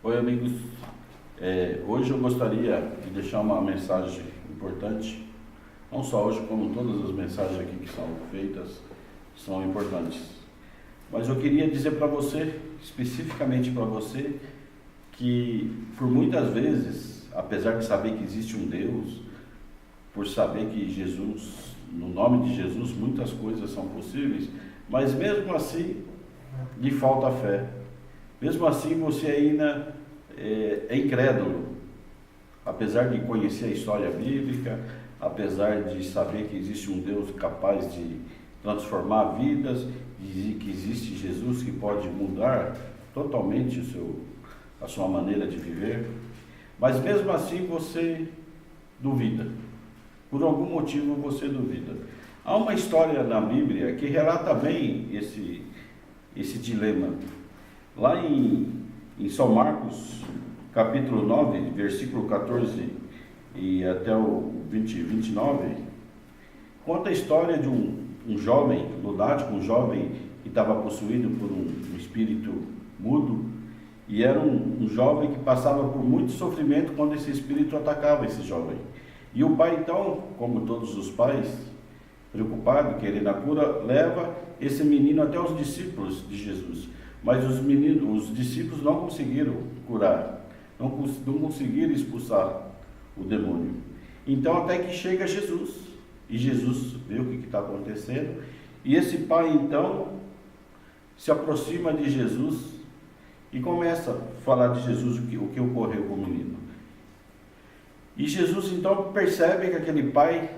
Oi, amigos. Hoje eu gostaria de deixar uma mensagem importante, não só hoje, como todas as mensagens aqui que são feitas são importantes. Mas eu queria dizer para você, especificamente para você, que por muitas vezes, apesar de saber que existe um Deus, por saber que Jesus, no nome de Jesus, muitas coisas são possíveis, mas mesmo assim lhe falta fé. Mesmo assim você ainda é incrédulo, apesar de conhecer a história bíblica, apesar de saber que existe um Deus capaz de transformar vidas, e que existe Jesus que pode mudar totalmente a sua maneira de viver, mas mesmo assim você duvida. Por algum motivo você duvida. Há uma história na Bíblia que relata bem esse dilema. Lá em São Marcos, capítulo 9, versículo 14 e até o 29, conta a história de um jovem lunático, um jovem que estava possuído por um espírito mudo, e era um jovem que passava por muito sofrimento quando esse espírito atacava esse jovem. E o pai, então, como todos os pais, preocupado, querendo a cura, leva esse menino até os discípulos de Jesus. Mas os discípulos não conseguiram curar, não conseguiram expulsar o demônio. Então até que chega Jesus, e Jesus vê o que está acontecendo, e esse pai então se aproxima de Jesus e começa a falar de Jesus, o que ocorreu com o menino. E Jesus então percebe que aquele pai,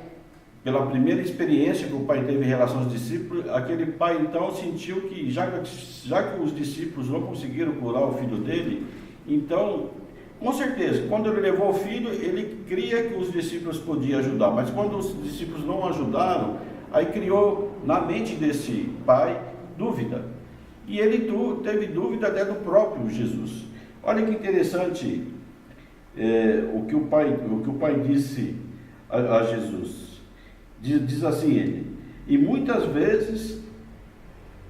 pela primeira experiência que o pai teve em relação aos discípulos, aquele pai então sentiu que já que os discípulos não conseguiram curar o filho dele, então, com certeza, quando ele levou o filho, ele cria que os discípulos podiam ajudar, mas quando os discípulos não ajudaram, aí criou na mente desse pai dúvida, e ele teve dúvida até do próprio Jesus. Olha que interessante o que o pai disse a Jesus. Diz assim ele: e muitas vezes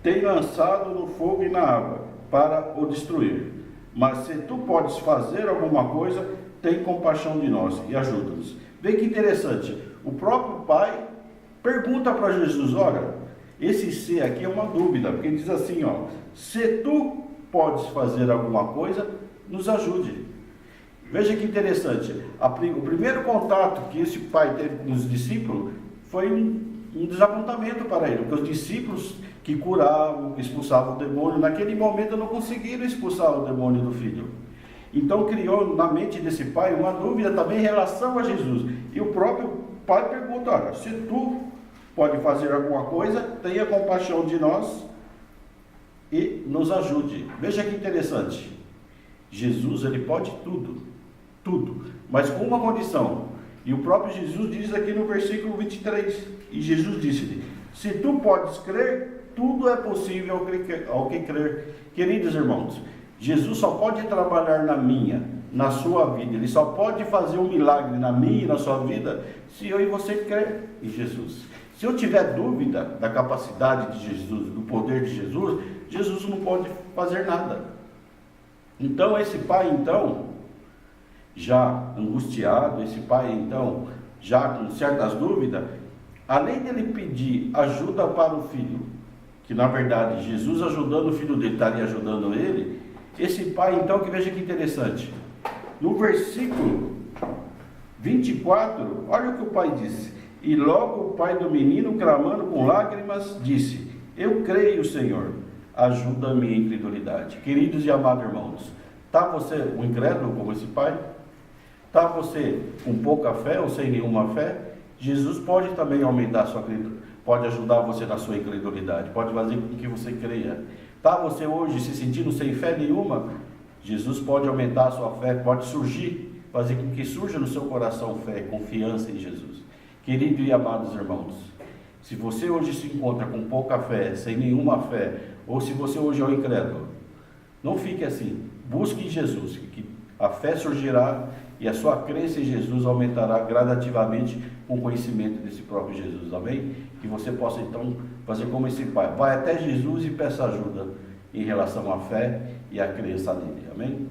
tem lançado no fogo e na água para o destruir, mas se tu podes fazer alguma coisa, tem compaixão de nós e ajuda-nos. Vê que interessante, o próprio pai pergunta para Jesus: olha, esse se aqui é uma dúvida, porque ele diz assim, se tu podes fazer alguma coisa, nos ajude. Veja que interessante, o primeiro contato que esse pai teve com os discípulos foi um desapontamento para ele, porque os discípulos que curavam, expulsavam o demônio, naquele momento não conseguiram expulsar o demônio do filho. Então criou na mente desse pai uma dúvida também em relação a Jesus. E o próprio pai pergunta: olha, se tu pode fazer alguma coisa, tenha compaixão de nós e nos ajude. Veja que interessante, Jesus ele pode tudo, mas com uma condição. E o próprio Jesus diz aqui no versículo 23, e Jesus disse-lhe: se tu podes crer, tudo é possível ao que crer. Queridos irmãos, Jesus só pode trabalhar na sua vida, ele só pode fazer um milagre na minha e na sua vida, se eu e você crer em Jesus. Se eu tiver dúvida da capacidade de Jesus, do poder de Jesus, Jesus não pode fazer nada. Então esse pai já angustiado, esse pai então já com certas dúvidas, além dele pedir ajuda para o filho, que na verdade Jesus ajudando o filho dele estaria ajudando ele, esse pai então, que veja que interessante, no versículo 24, olha o que o pai disse: e logo o pai do menino, clamando com lágrimas, disse: eu creio, Senhor, ajuda a minha incredulidade. Queridos e amados irmãos, está você um incrédulo como esse pai? Está você com pouca fé ou sem nenhuma fé? Jesus pode também aumentar a sua credulidade, pode ajudar você na sua incredulidade, pode fazer com que você creia. Está você hoje se sentindo sem fé nenhuma? Jesus pode aumentar a sua fé, pode fazer com que surja no seu coração fé, confiança em Jesus. Queridos e amados irmãos, se você hoje se encontra com pouca fé, sem nenhuma fé, ou se você hoje é um incrédulo, não fique assim, busque em Jesus, que a fé surgirá e a sua crença em Jesus aumentará gradativamente com o conhecimento desse próprio Jesus, amém? Que você possa então fazer como esse pai, vai até Jesus e peça ajuda em relação à fé e à crença nele, amém?